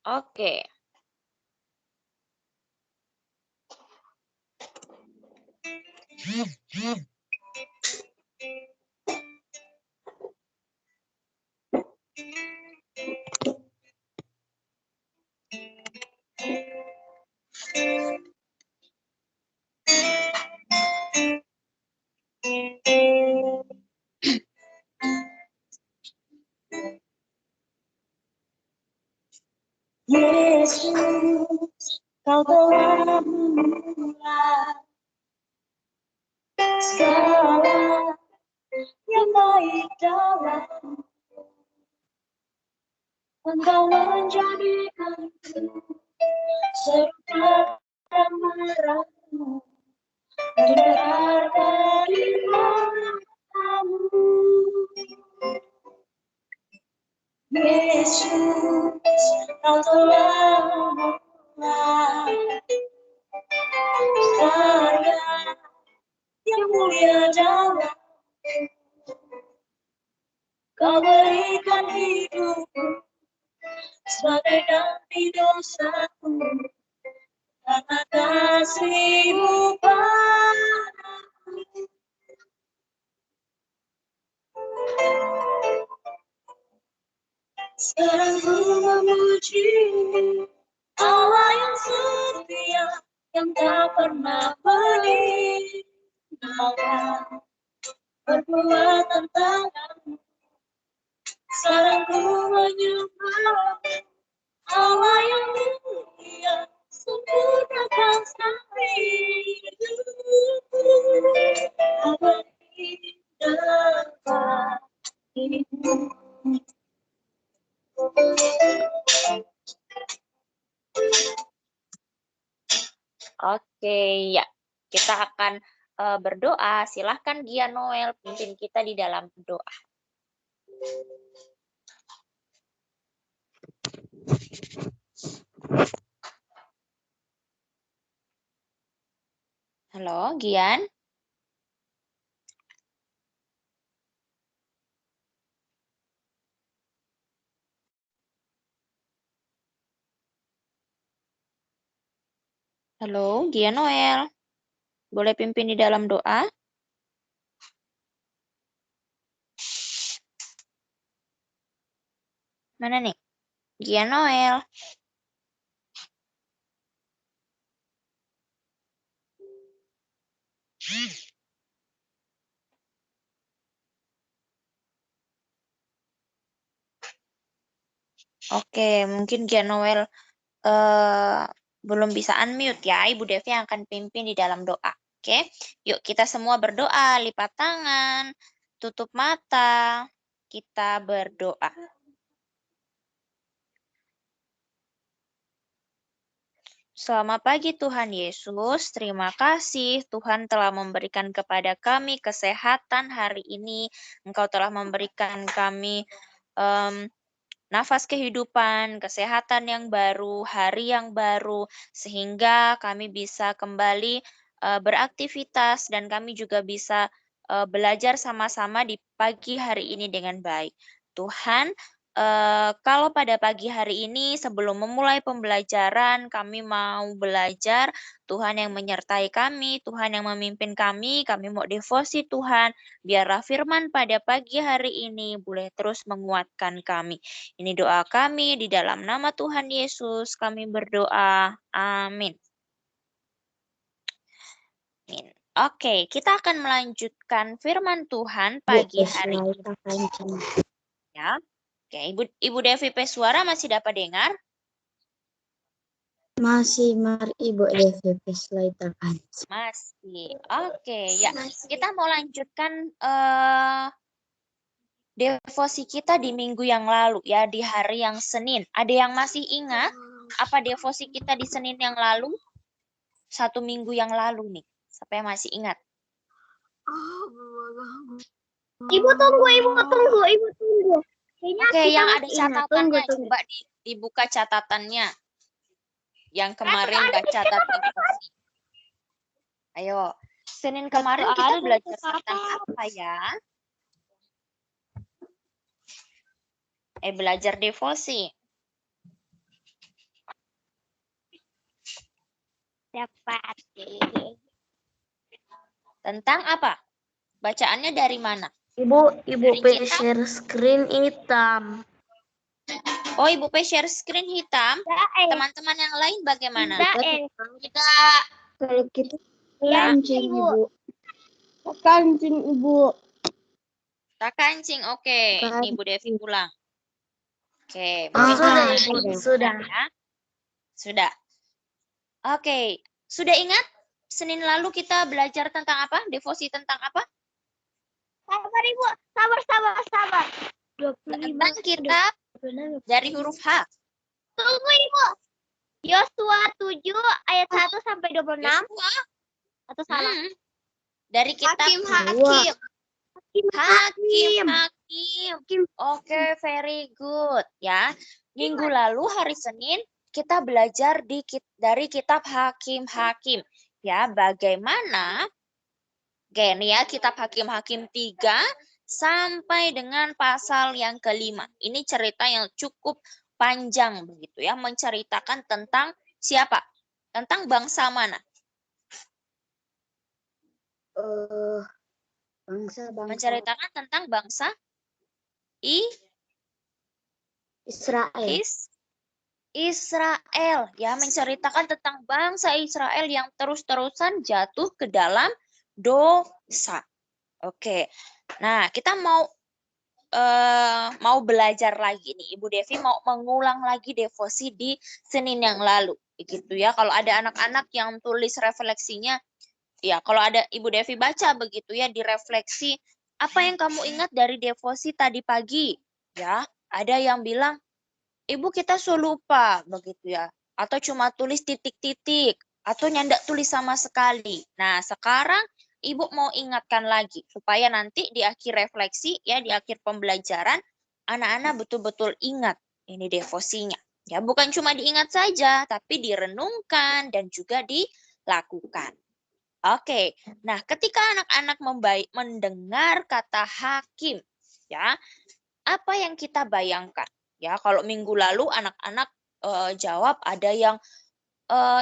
Oke. Yesus, Kau telah memulai segala yang baik dalam. Engkau menjadikanku serupa gambaranmu, mendengarkan kamu. Yesus, Kau telah memulai karya yang mulia dalam. Kau berikan hidupku sebagai ganti dosaku, karena kasih-Mu padaku. Sekarang ku memuji-Mu, Allah yang setia, yang tak pernah meninggalkan perbuatan tangan-Mu. Sekarang ku menyembah Allah yang mulia, sempurnakan hidupku. Apa dapat hidupmu. Oke, ya. Kita akan berdoa. Silahkan Gia Noel pimpin kita di dalam doa. Halo, Gian. Halo, Gia Noel. Boleh pimpin di dalam doa? Mana nih? Gia Noel. Oke, mungkin Gia Noel belum bisa unmute ya. Ibu Devi yang akan pimpin di dalam doa. Oke, yuk kita semua berdoa, lipat tangan, tutup mata, kita berdoa. Selamat pagi Tuhan Yesus, terima kasih Tuhan telah memberikan kepada kami kesehatan hari ini. Engkau telah memberikan kami nafas kehidupan, kesehatan yang baru, hari yang baru, sehingga kami bisa kembali beraktivitas dan kami juga bisa belajar sama-sama di pagi hari ini dengan baik. Tuhan, kalau pada pagi hari ini sebelum memulai pembelajaran, kami mau belajar, Tuhan yang menyertai kami, Tuhan yang memimpin kami mau devosi Tuhan, biarlah firman pada pagi hari ini boleh terus menguatkan kami. Ini doa kami di dalam nama Tuhan Yesus, kami berdoa. Amin. Amin. Oke, kita akan melanjutkan firman Tuhan pagi hari ini. Ya. Oke, Ibu Devi Peswara masih dapat dengar? Masih, Ibu Devi slide tekan. Masih. Oke, ya. Kita mau lanjutkan devosi kita di minggu yang lalu ya, di hari yang Senin. Ada yang masih ingat apa devosi kita di Senin yang lalu? 1 minggu yang lalu nih. Siapa yang masih ingat? Ibu tunggu. Oke, yang ada catatannya coba dibuka catatannya. Yang kemarin nggak catat devosi. Ayo, Senin kemarin kita belajar tentang apa ya? Belajar devosi. Dapat. Tentang apa? Bacaannya dari mana? Ibu Dari P kitab? share screen hitam. Oh, Ibu P share screen hitam. Tidak, Teman-teman yang lain bagaimana? Tidak. Kalau kita Ya. kancing, Ibu. Kancing, Ibu. Tak kancing, oke. Kan- Nih, Bu Devi ulang. Oke, Bu Oh, Devi sudah, ulang. Ibu. Sudah. Ya. Sudah. Oke, sudah ingat Senin lalu kita belajar tentang apa? Devosi tentang apa? Sabar, Ibu. Sabar. 25. Tentang kitab dari huruf H. Tunggu, Ibu. Yosua 7 ayat 1 sampai 26. Yosua. Atau salah? Dari kitab Hakim. Oke, very good ya. Minggu lalu hari Senin kita belajar dari kitab Hakim. Ya, bagaimana ini ya kitab Hakim 3 sampai dengan pasal yang kelima. Ini cerita yang cukup panjang begitu ya, menceritakan tentang siapa? Tentang bangsa mana? Bangsa. Menceritakan tentang bangsa Israel. Israel ya, menceritakan tentang bangsa Israel yang terus-terusan jatuh ke dalam dosa. Oke. Nah, kita mau belajar lagi nih. Ibu Devi mau mengulang lagi devosi di Senin yang lalu. Begitu ya. Kalau ada anak-anak yang tulis refleksinya, ya kalau ada Ibu Devi baca begitu ya, direfleksi apa yang kamu ingat dari devosi tadi pagi. Ya, ada yang bilang, Ibu kita so lupa begitu ya. Atau cuma tulis titik-titik. Atau nyandak tulis sama sekali. Nah, sekarang Ibu mau ingatkan lagi supaya nanti di akhir refleksi ya, di akhir pembelajaran anak-anak betul-betul ingat ini devosinya. Ya, bukan cuma diingat saja, tapi direnungkan dan juga dilakukan. Oke. Nah, ketika anak-anak mendengar kata hakim, ya, apa yang kita bayangkan? Ya, kalau minggu lalu anak-anak jawab ada yang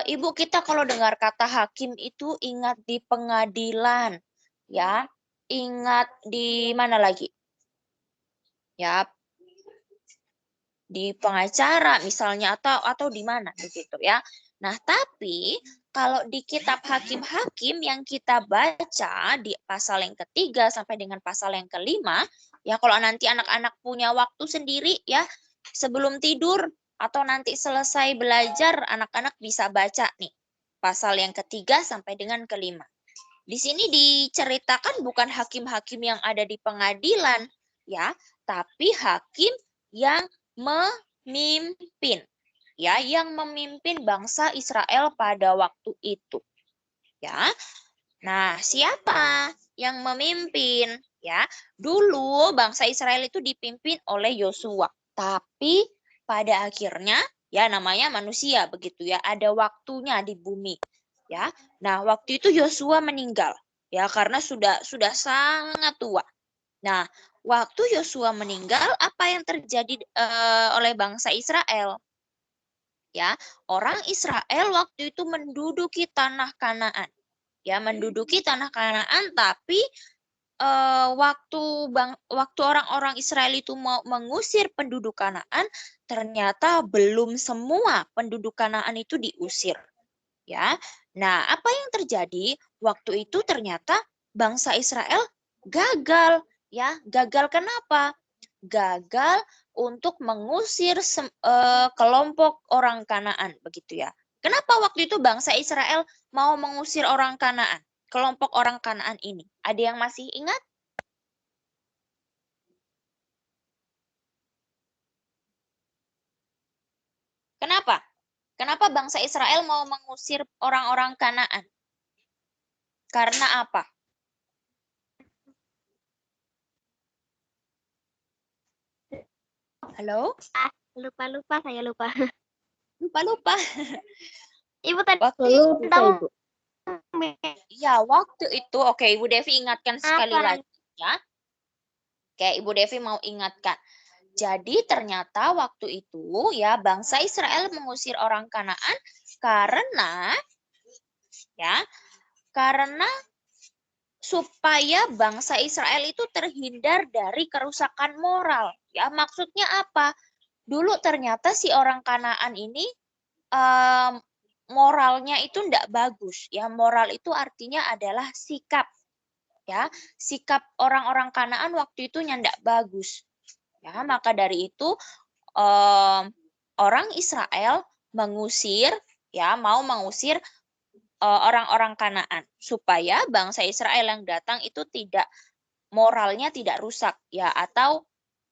Ibu kita kalau dengar kata hakim itu ingat di pengadilan, ya, ingat di mana lagi? Ya, di pengacara misalnya atau di mana begitu ya. Nah, tapi kalau di kitab Hakim-Hakim yang kita baca di pasal yang ketiga sampai dengan pasal yang kelima, ya kalau nanti anak-anak punya waktu sendiri ya sebelum tidur atau nanti selesai belajar, anak-anak bisa baca nih pasal yang ketiga sampai dengan kelima. Di sini diceritakan bukan hakim-hakim yang ada di pengadilan, ya, tapi hakim yang memimpin, ya, yang memimpin bangsa Israel pada waktu itu, ya. Nah, siapa yang memimpin? Ya, dulu bangsa Israel itu dipimpin oleh Yosua, tapi pada akhirnya ya namanya manusia begitu ya, ada waktunya di bumi. Ya. Nah, waktu itu Yosua meninggal ya karena sudah sangat tua. Nah, waktu Yosua meninggal, apa yang terjadi oleh bangsa Israel? Ya, orang Israel waktu itu menduduki tanah Kanaan. Ya, menduduki tanah Kanaan, tapi waktu orang-orang Israel itu mau mengusir penduduk Kanaan, ternyata belum semua penduduk Kanaan itu diusir. Ya, nah apa yang terjadi? Waktu itu ternyata bangsa Israel gagal. Ya, gagal kenapa? Gagal untuk mengusir kelompok orang Kanaan, begitu ya. Kenapa waktu itu bangsa Israel mau mengusir orang Kanaan? Kelompok orang Kanaan ini. Ada yang masih ingat? Kenapa? Kenapa bangsa Israel mau mengusir orang-orang Kanaan? Karena apa? Halo? Lupa, saya lupa. Lupa. Ibu tadi Waktu tahu. ya, waktu itu, oke, Ibu Devi ingatkan sekali lagi ya. Oke, Ibu Devi mau ingatkan. Jadi ternyata waktu itu ya bangsa Israel mengusir orang Kanaan karena ya. Karena supaya bangsa Israel itu terhindar dari kerusakan moral. Ya, maksudnya apa? Dulu ternyata si orang Kanaan ini moralnya itu tidak bagus. Ya, moral itu artinya adalah sikap. Ya, sikap orang-orang Kanaan waktu itu tidak bagus. Ya, maka dari itu orang Israel mengusir, ya, mau mengusir orang-orang Kanaan supaya bangsa Israel yang datang itu tidak moralnya tidak rusak, ya, atau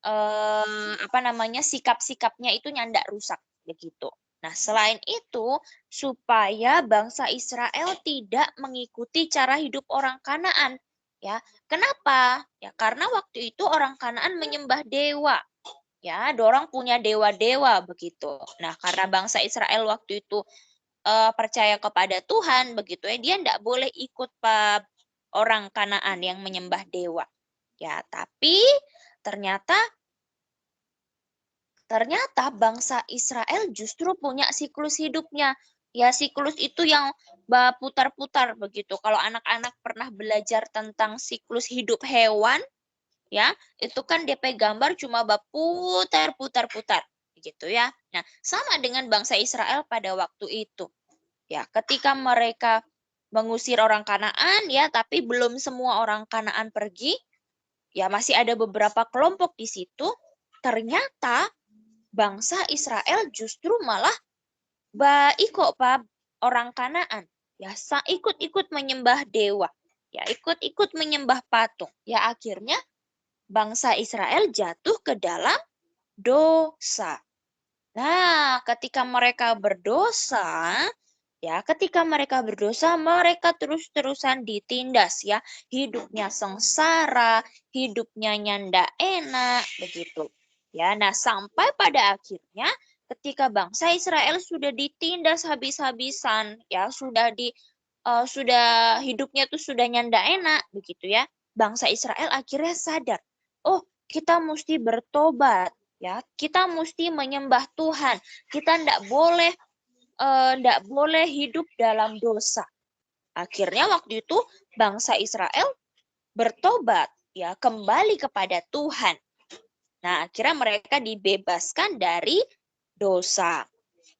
apa namanya sikap-sikapnya itu nyandak rusak begitu. Nah, selain itu supaya bangsa Israel tidak mengikuti cara hidup orang Kanaan, ya. Kenapa? Ya karena waktu itu orang Kanaan menyembah dewa. Ya, dorang punya dewa-dewa begitu. Nah, karena bangsa Israel waktu itu percaya kepada Tuhan begitu ya, dia tidak boleh ikut orang Kanaan yang menyembah dewa. Ya, tapi ternyata bangsa Israel justru punya siklus hidupnya. Ya, siklus itu yang putar-putar begitu. Kalau anak-anak pernah belajar tentang siklus hidup hewan, ya, itu kan DP gambar cuma putar-putar-putar gitu ya. Nah, sama dengan bangsa Israel pada waktu itu. Ya, ketika mereka mengusir orang Kanaan ya, tapi belum semua orang Kanaan pergi, ya masih ada beberapa kelompok di situ. Ternyata bangsa Israel justru malah baik kok Pak orang Kanaan. Ya, ikut-ikut menyembah dewa. Ya, ikut-ikut menyembah patung. Ya, akhirnya bangsa Israel jatuh ke dalam dosa. Nah, ketika mereka berdosa, mereka terus-terusan ditindas ya. Hidupnya sengsara, hidupnya nyanda enak, begitu. Ya, nah sampai pada akhirnya ketika bangsa Israel sudah ditindas habis-habisan, ya sudah hidupnya tuh sudah nyanda enak, begitu ya. Bangsa Israel akhirnya sadar, oh kita mesti bertobat, ya kita mesti menyembah Tuhan, kita tidak boleh hidup dalam dosa. Akhirnya waktu itu bangsa Israel bertobat, ya kembali kepada Tuhan. Nah, akhirnya mereka dibebaskan dari dosa.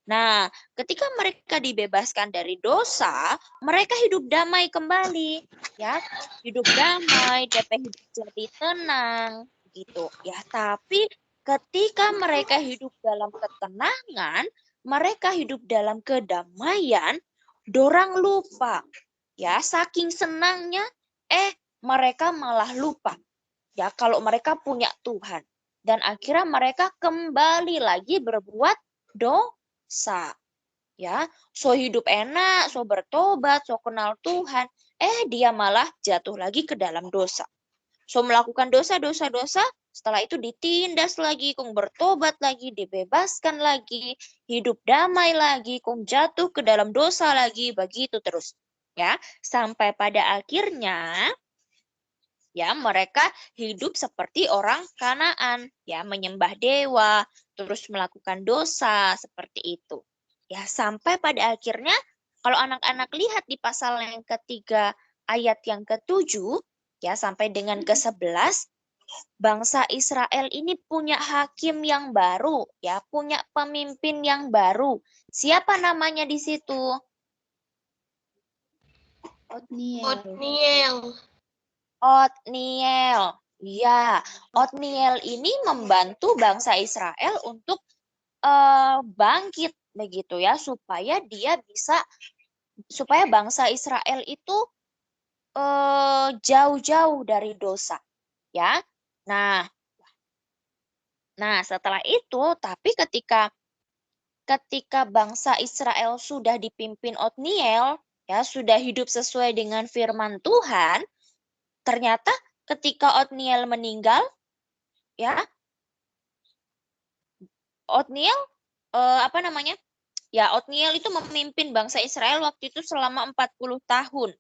Nah, ketika mereka dibebaskan dari dosa, mereka hidup damai kembali, ya hidup damai, DP hidup jadi tenang, gitu. Ya, tapi ketika mereka hidup dalam ketenangan, mereka hidup dalam kedamaian, dorang lupa. Ya, saking senangnya, mereka malah lupa. Ya, kalau mereka punya Tuhan. Dan akhirnya mereka kembali lagi berbuat dosa. Ya, so hidup enak, so bertobat, so kenal Tuhan. Dia malah jatuh lagi ke dalam dosa. So melakukan dosa, setelah itu ditindas lagi, kung bertobat lagi, dibebaskan lagi, hidup damai lagi, kung jatuh ke dalam dosa lagi, begitu terus. Ya, sampai pada akhirnya ya mereka hidup seperti orang Kanaan, ya menyembah dewa, terus melakukan dosa seperti itu. Ya sampai pada akhirnya kalau anak-anak lihat di pasal yang ketiga ayat yang ke-7 ya sampai dengan ke-11 bangsa Israel ini punya hakim yang baru, ya punya pemimpin yang baru. Siapa namanya di situ? Otniel. Otniel. Ya, Otniel ini membantu bangsa Israel untuk bangkit begitu ya supaya bangsa Israel itu jauh-jauh dari dosa ya. Nah, setelah itu tapi ketika bangsa Israel sudah dipimpin Otniel ya sudah hidup sesuai dengan firman Tuhan, ternyata ketika Otniel meninggal ya Otniel Otniel itu memimpin bangsa Israel waktu itu selama 40 tahun.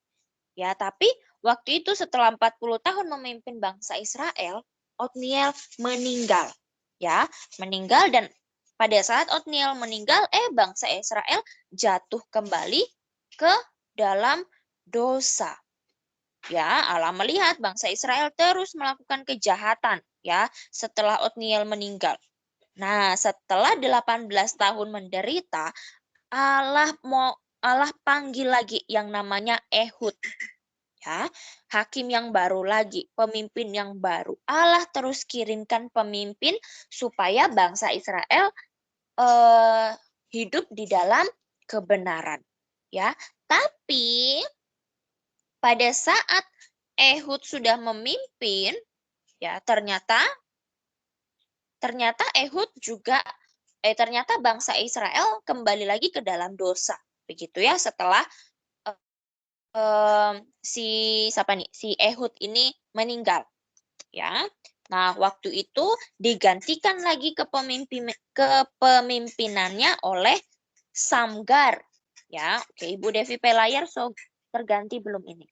Ya, tapi waktu itu setelah 40 tahun memimpin bangsa Israel, Otniel meninggal. Ya, meninggal dan pada saat Otniel meninggal, bangsa Israel jatuh kembali ke dalam dosa. Ya, Allah melihat bangsa Israel terus melakukan kejahatan ya setelah Otniel meninggal. Nah, setelah 18 tahun menderita, Allah panggil lagi yang namanya Ehud. Ya, hakim yang baru lagi, pemimpin yang baru. Allah terus kirimkan pemimpin supaya bangsa Israel hidup di dalam kebenaran. Ya, tapi pada saat Ehud sudah memimpin, ya ternyata Ehud juga ternyata bangsa Israel kembali lagi ke dalam dosa. Begitu ya setelah si Ehud ini meninggal. Ya. Nah, waktu itu digantikan lagi kepemimpinannya oleh Samgar. Ya, oke, Ibu Devi Pelayar, so terganti belum ini?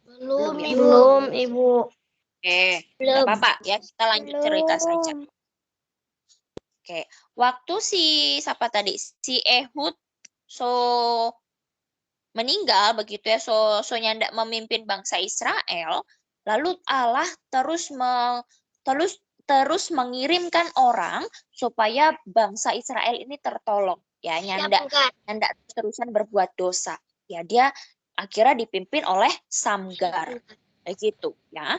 Belum, ya? Ibu. Belum, Ibu. Oke, nggak apa-apa ya, kita lanjut cerita saja. Oke, waktu siapa tadi? Si Ehud meninggal begitu ya, so nyandak memimpin bangsa Israel, lalu Allah terus mengirimkan orang supaya bangsa Israel ini tertolong ya, nyandak terusan berbuat dosa. Ya, dia akhirnya dipimpin oleh Samgar. Begitu ya.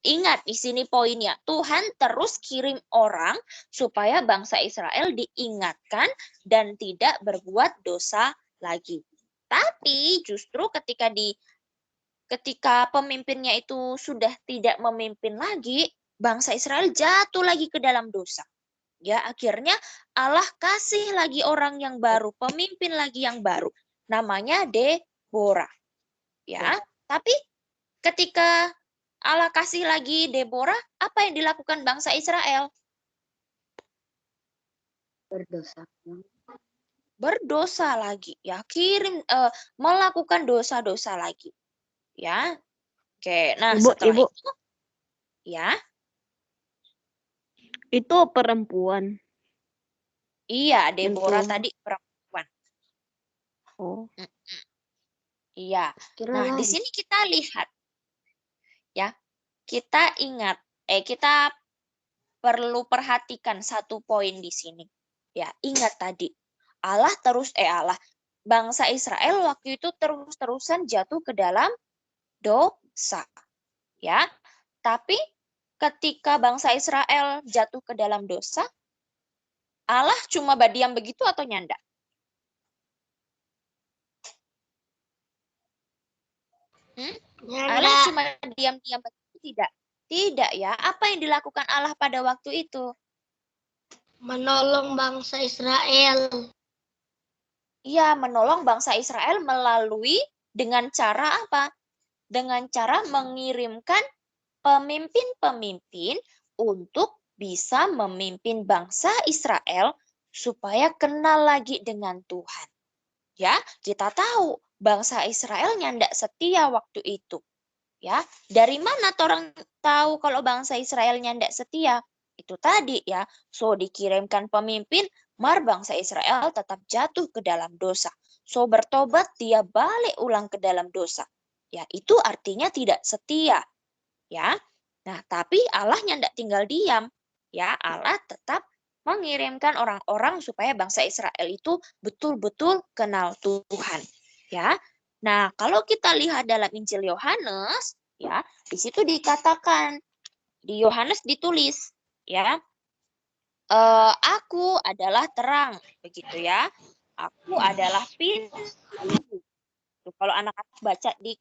Ingat di sini poinnya, Tuhan terus kirim orang supaya bangsa Israel diingatkan dan tidak berbuat dosa lagi. Tapi justru ketika pemimpinnya itu sudah tidak memimpin lagi, bangsa Israel jatuh lagi ke dalam dosa. Ya, akhirnya Allah kasih lagi orang yang baru, pemimpin lagi yang baru. Namanya Deborah. Ya, tapi ketika Allah kasih lagi Deborah, apa yang dilakukan bangsa Israel? Berdosa lagi, ya, melakukan dosa-dosa lagi. Ya. Oke, nah setelah itu ya. Itu perempuan. Iya, Deborah tadi perempuan. Oh. Iya. Nah, di sini kita lihat ya. Kita ingat kita perlu perhatikan satu poin di sini. Ya, ingat tadi. Bangsa Israel waktu itu terus-terusan jatuh ke dalam dosa. Ya. Tapi ketika bangsa Israel jatuh ke dalam dosa, Allah cuma diam begitu atau nyanda? Allah cuma diam-diam begitu tidak? Tidak ya. Apa yang dilakukan Allah pada waktu itu? Menolong bangsa Israel. Iya, menolong bangsa Israel melalui dengan cara apa? Dengan cara mengirimkan pemimpin-pemimpin untuk bisa memimpin bangsa Israel supaya kenal lagi dengan Tuhan. Ya, kita tahu bangsa Israel nyandak setia waktu itu. Ya, dari mana orang tahu kalau bangsa Israel nyandak setia? Itu tadi ya, so dikirimkan pemimpin, bangsa Israel tetap jatuh ke dalam dosa. So bertobat, dia balik ulang ke dalam dosa. Ya, itu artinya tidak setia. Ya. Nah, tapi Allah nyandak tinggal diam. Ya, Allah tetap mengirimkan orang-orang supaya bangsa Israel itu betul-betul kenal Tuhan. Ya. Nah, kalau kita lihat dalam Injil Yohanes, ya, di situ dikatakan di Yohanes ditulis, ya, aku adalah terang, begitu ya. Aku adalah pintu. Kalau anak-anak baca di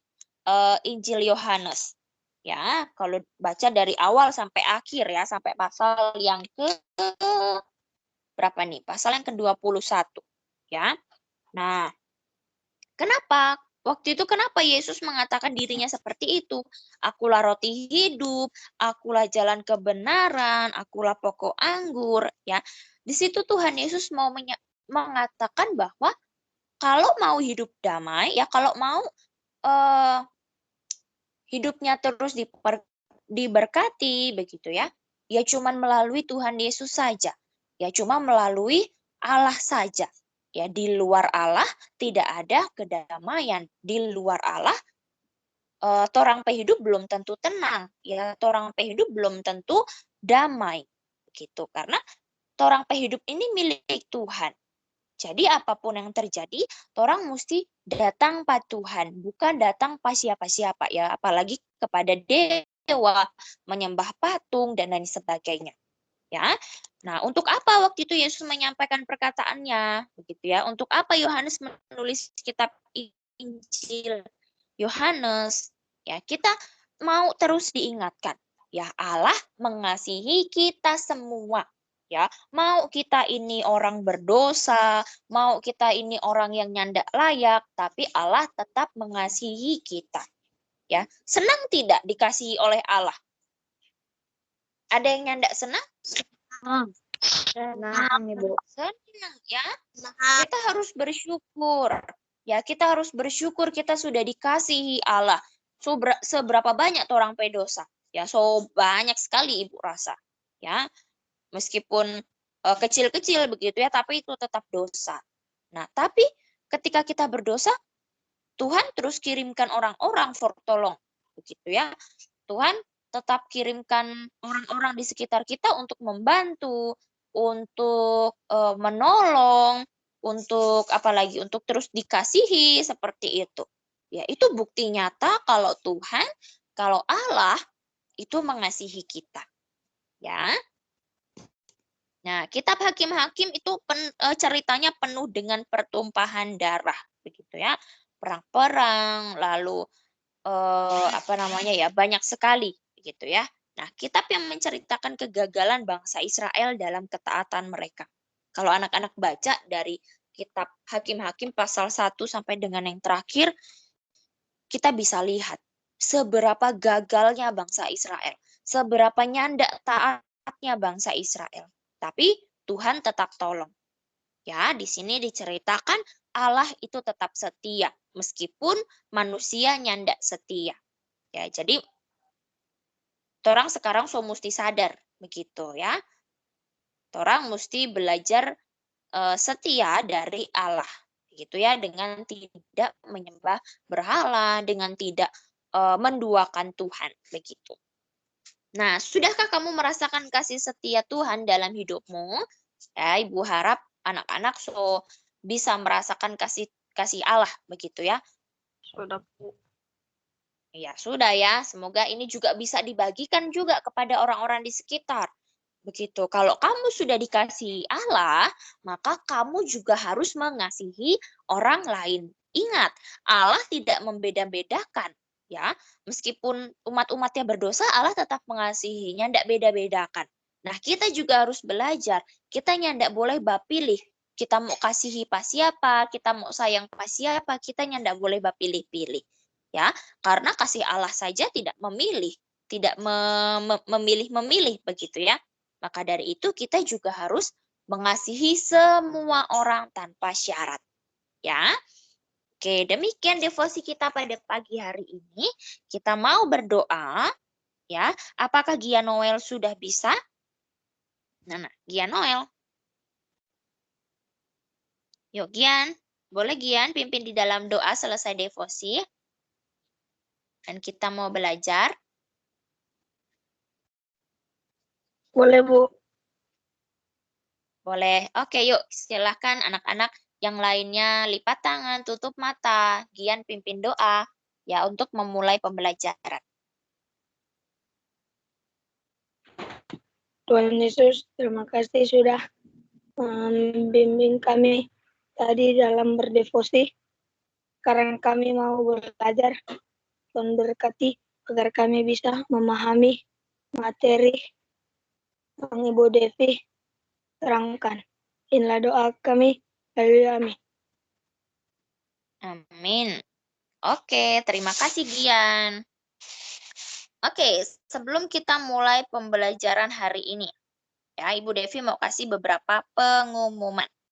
Injil Yohanes, ya, kalau baca dari awal sampai akhir ya, sampai pasal yang berapa nih? Pasal yang ke-21, ya. Nah, kenapa? Waktu itu kenapa Yesus mengatakan dirinya seperti itu? Akulah roti hidup, akulah jalan kebenaran, akulah pokok anggur, ya. Di situ Tuhan Yesus mau mengatakan bahwa kalau mau hidup damai, ya kalau mau hidupnya terus diberkati begitu ya. Ya cuman melalui Tuhan Yesus saja. Ya cuma melalui Allah saja. Ya, di luar Allah tidak ada kedamaian. Di luar Allah torang pehidup belum tentu tenang, ya torang pehidup belum tentu damai, gitu. Karena torang pehidup ini milik Tuhan. Jadi apapun yang terjadi, torang mesti datang pa Tuhan, bukan datang pa siapa-siapa ya, apalagi kepada dewa, menyembah patung dan lain sebagainya. Ya. Nah, untuk apa waktu itu Yesus menyampaikan perkataannya? Begitu ya. Untuk apa Yohanes menulis kitab Injil Yohanes? Ya, kita mau terus diingatkan. Ya, Allah mengasihi kita semua. Ya, mau kita ini orang berdosa, mau kita ini orang yang nyandak layak, tapi Allah tetap mengasihi kita. Ya, senang tidak dikasihi oleh Allah? Ada yang nyandak senang? Senang, Ibu. Senang ya. Kita harus bersyukur. Ya, kita harus bersyukur kita sudah dikasihi Allah. Seberapa banyak orang pedosa? Ya, so banyak sekali Ibu rasa. Ya, meskipun kecil-kecil begitu ya, tapi itu tetap dosa. Nah, tapi ketika kita berdosa, Tuhan terus kirimkan orang-orang for tolong. Begitu ya. Tuhan tetap kirimkan orang-orang di sekitar kita untuk membantu, untuk menolong, untuk apalagi untuk terus dikasihi seperti itu. Ya, itu bukti nyata kalau Tuhan, kalau Allah itu mengasihi kita. Ya. Nah, kitab Hakim-Hakim itu ceritanya penuh dengan pertumpahan darah, begitu ya. Perang-perang, lalu apa namanya ya, banyak sekali gitu ya. Nah, kitab yang menceritakan kegagalan bangsa Israel dalam ketaatan mereka. Kalau anak-anak baca dari kitab Hakim-Hakim pasal 1 sampai dengan yang terakhir, kita bisa lihat seberapa gagalnya bangsa Israel, seberapa nyandak taatnya bangsa Israel. Tapi Tuhan tetap tolong. Ya, di sini diceritakan Allah itu tetap setia meskipun manusia nyandak setia. Ya, jadi orang sekarang mesti sadar begitu ya. Orang mesti belajar setia dari Allah, gitu ya, dengan tidak menyembah berhala, dengan tidak menduakan Tuhan, begitu. Nah, sudahkah kamu merasakan kasih setia Tuhan dalam hidupmu? Ya, Ibu harap anak-anak bisa merasakan kasih Allah, begitu ya. Sudah, Bu. Ya, sudah ya. Semoga ini juga bisa dibagikan juga kepada orang-orang di sekitar. Begitu. Kalau kamu sudah dikasihi Allah, maka kamu juga harus mengasihi orang lain. Ingat, Allah tidak membeda-bedakan. Ya, meskipun umat-umatnya berdosa, Allah tetap mengasihinya, tidak beda-bedakan. Nah, kita juga harus belajar. Kita tidak boleh pilih. Kita mau kasihi pas siapa, kita mau sayang pas siapa, kita tidak boleh pilih-pilih. Ya, karena kasih Allah saja tidak memilih, tidak memilih-memilih begitu ya. Maka dari itu kita juga harus mengasihi semua orang tanpa syarat. Ya. Oke, demikian devosi kita pada pagi hari ini. Kita mau berdoa, ya. Apakah Gia Noel sudah bisa? Nah, Gia Noel. Yuk, Gian. Boleh Gian pimpin di dalam doa selesai devosi. Dan kita mau belajar. Boleh, Bu. Boleh. Oke, yuk. Silakan anak-anak yang lainnya lipat tangan, tutup mata. Gian pimpin doa ya untuk memulai pembelajaran. Tuhan Yesus, terima kasih sudah membimbing kami tadi dalam berdevosi. Sekarang kami mau belajar. Tuhan berkati agar kami bisa memahami materi yang Ibu Devi terangkan. Inilah doa kami. Haleluya, amin. Amin. Oke, terima kasih Gian. Oke, sebelum kita mulai pembelajaran hari ini, ya Ibu Devi mau kasih beberapa pengumuman.